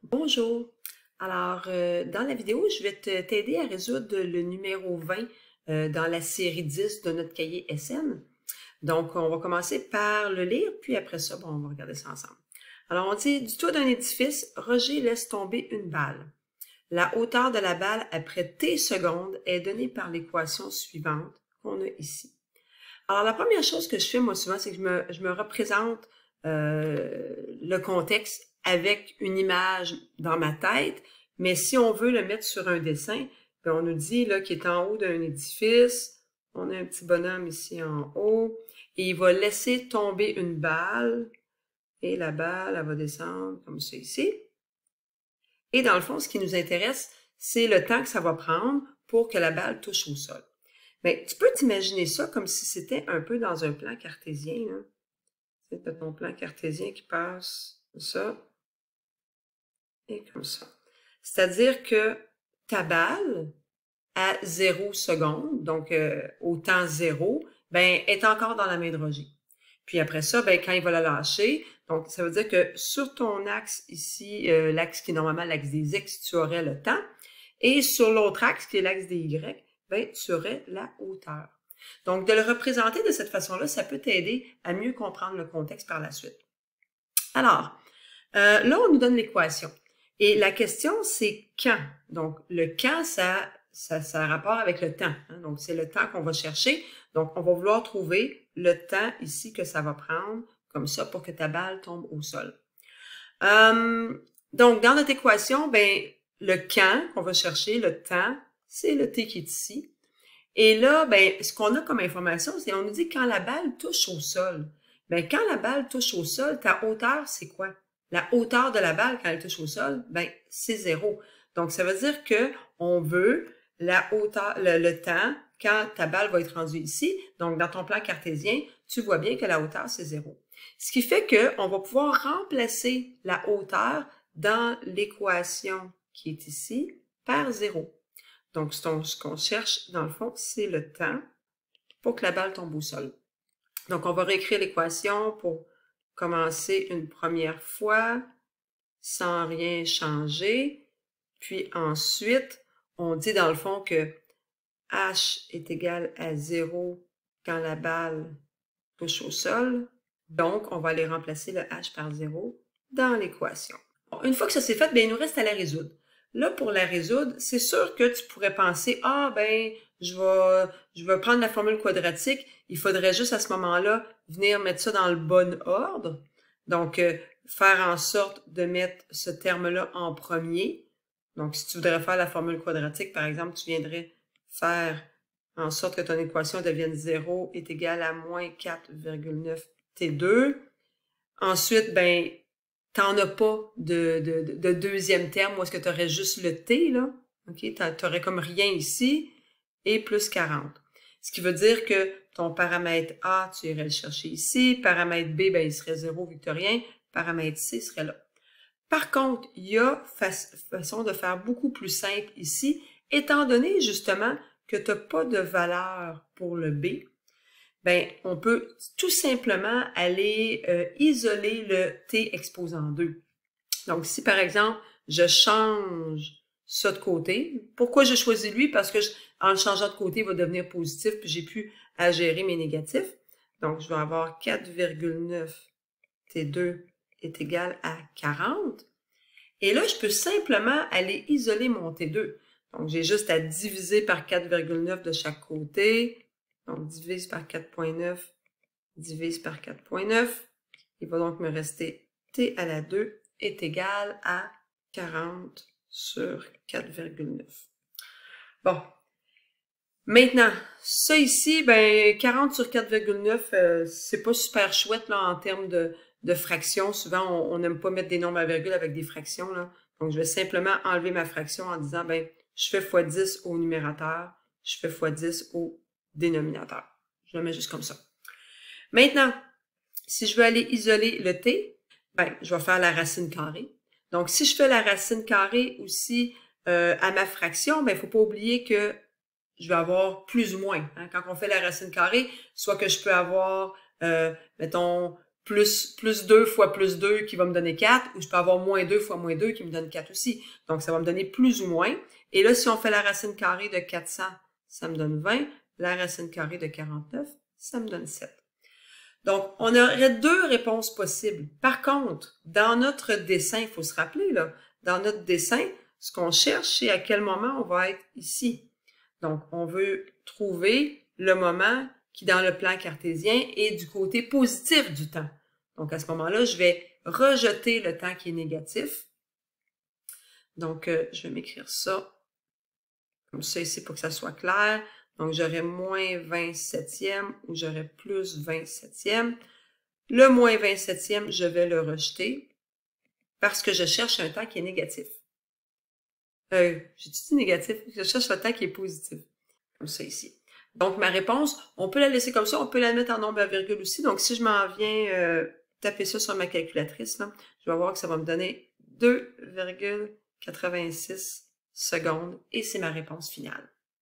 Bonjour. Alors, dans la vidéo, je vais t'aider à résoudre le numéro 20 dans la série 10 de notre cahier SN. Donc, on va commencer par le lire, puis après ça, bon, on va regarder ça ensemble. Alors, on dit, du toit d'un édifice, Roger laisse tomber une balle. La hauteur de la balle après t secondes est donnée par l'équation suivante qu'on a ici. Alors, la première chose que je fais, moi, souvent, c'est que je me représente le contexte avec une image dans ma tête, mais si on veut le mettre sur un dessin, bien, on nous dit là qu'il est en haut d'un édifice, on a un petit bonhomme ici en haut, et il va laisser tomber une balle, et la balle, elle va descendre comme ça ici. Et dans le fond, ce qui nous intéresse, c'est le temps que ça va prendre pour que la balle touche au sol. Mais tu peux t'imaginer ça comme si c'était un peu dans un plan cartésien, là. C'est ton plan cartésien qui passe comme ça et comme ça. C'est-à-dire que ta balle, à 0 seconde, donc au temps 0, ben, est encore dans la main de Roger. Puis après ça, ben, quand il va la lâcher, donc ça veut dire que sur ton axe ici, l'axe qui est normalement l'axe des X, tu aurais le temps. Et sur l'autre axe, qui est l'axe des Y, ben, tu aurais la hauteur. Donc, de le représenter de cette façon-là, ça peut t'aider à mieux comprendre le contexte par la suite. Alors, là, on nous donne l'équation. Et la question, c'est quand. Donc, le quand, ça a rapport avec le temps. Hein? Donc, c'est le temps qu'on va chercher. Donc, on va vouloir trouver le temps ici que ça va prendre, comme ça, pour que ta balle tombe au sol. Donc, dans notre équation, ben, le quand qu'on va chercher, le temps, c'est le t qui est ici. Et là, ben, ce qu'on a comme information, c'est on nous dit quand la balle touche au sol. Ben, quand la balle touche au sol, ta hauteur, c'est quoi? La hauteur de la balle quand elle touche au sol, ben, c'est 0. Donc, ça veut dire que on veut la hauteur, le temps quand ta balle va être rendue ici. Donc, dans ton plan cartésien, tu vois bien que la hauteur, c'est 0. Ce qui fait qu'on va pouvoir remplacer la hauteur dans l'équation qui est ici par 0. Donc, ce qu'on cherche, dans le fond, c'est le temps pour que la balle tombe au sol. Donc, on va réécrire l'équation pour commencer une première fois, sans rien changer. Puis ensuite, on dit dans le fond que H est égal à 0 quand la balle touche au sol. Donc, on va aller remplacer le H par 0 dans l'équation. Bon, une fois que ça c'est fait, bien, il nous reste à la résoudre. Là, pour la résoudre, c'est sûr que tu pourrais penser, ah, ben, je vais prendre la formule quadratique. Il faudrait juste à ce moment-là venir mettre ça dans le bon ordre. Donc, faire en sorte de mettre ce terme-là en premier. Donc, si tu voudrais faire la formule quadratique, par exemple, tu viendrais faire en sorte que ton équation devienne 0 est égal à moins 4,9 T2. Ensuite, ben, t'en as pas de deuxième terme où est-ce que tu aurais juste le T, là. OK? Tu n'aurais comme rien ici et plus 40. Ce qui veut dire que ton paramètre A, tu irais le chercher ici. Paramètre B, ben, il serait 0 vu que tu n'as rien. Paramètre C serait là. Par contre, il y a façon de faire beaucoup plus simple ici, étant donné justement que tu n'as pas de valeur pour le B, ben, on peut tout simplement aller isoler le t exposant 2. Donc, si par exemple, je change ça de côté, pourquoi j'ai choisi lui? Parce que en le changeant de côté, il va devenir positif, puis j'ai plus à gérer mes négatifs. Donc, je vais avoir 4,9 T2 est égal à 40. Et là, je peux simplement aller isoler mon T2. Donc, j'ai juste à diviser par 4,9 de chaque côté. Donc, divise par 4,9, divise par 4,9. Il va donc me rester T à la 2 est égal à 40 sur 4,9. Bon. Maintenant, ça ici, ben 40 sur 4,9, c'est pas super chouette là en termes de fractions. Souvent, on n'aime pas mettre des nombres à virgule avec des fractions, là. Donc, je vais simplement enlever ma fraction en disant, ben, je fais x10 au numérateur, je fais x10 au dénominateur. Je le mets juste comme ça. Maintenant, si je veux aller isoler le t, ben, je vais faire la racine carrée. Donc, si je fais la racine carrée aussi à ma fraction, ben, il ne faut pas oublier que je vais avoir plus ou moins. Hein. Quand on fait la racine carrée, soit que je peux avoir, mettons, plus 2 fois plus 2 qui va me donner 4, ou je peux avoir moins 2 fois moins 2 qui me donne 4 aussi. Donc, ça va me donner plus ou moins. Et là, si on fait la racine carrée de 400, ça me donne 20. La racine carrée de 49, ça me donne 7. Donc, on aurait deux réponses possibles. Par contre, dans notre dessin, il faut se rappeler, là, dans notre dessin, ce qu'on cherche, c'est à quel moment on va être ici. Donc, on veut trouver le moment qui, dans le plan cartésien, est du côté positif du temps. Donc, à ce moment-là, je vais rejeter le temps qui est négatif. Donc, je vais m'écrire ça comme ça ici pour que ça soit clair. Donc, j'aurai moins 27e ou j'aurai plus 27e. Le moins 27e, je vais le rejeter parce que je cherche un temps qui est négatif. J'ai dit négatif? Je cherche un temps qui est positif. Comme ça ici. Donc, ma réponse, on peut la laisser comme ça, on peut la mettre en nombre à virgule aussi. Donc, si je m'en viens taper ça sur ma calculatrice, là, je vais voir que ça va me donner 2,86 secondes et c'est ma réponse finale.